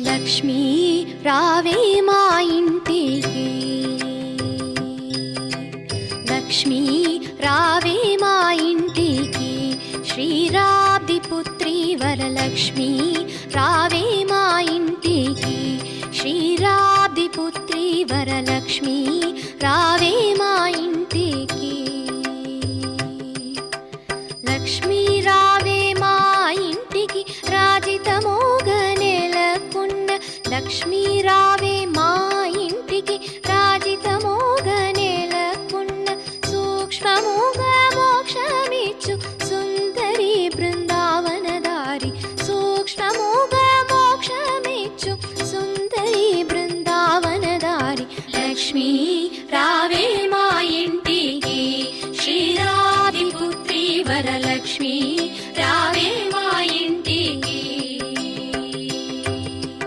లక్ష్మీ రావే మా ఇంటికి, లక్ష్మీ రావే మా ఇంటికి, శ్రీరాబ్ది పుత్రి వరలక్ష్మి రావే మా ఇంటికి, శ్రీరాబ్ది పుత్రి వరలక్ష్మి రావే మా ఇంటికి. లక్ష్మీ రావే మా ఇంటికి రాజితమోగ నెలకొన్న, లక్ష్మీ రావే మా ఇంటికి రాజితమోగ నెలకొన్న, సూక్ష్మముగా మోక్షమిచ్చు సుందరి బృందావనదారి, సూక్ష్మముగా మోక్షమిచ్చు సుందరి బృందావనదారి. లక్ష్మీ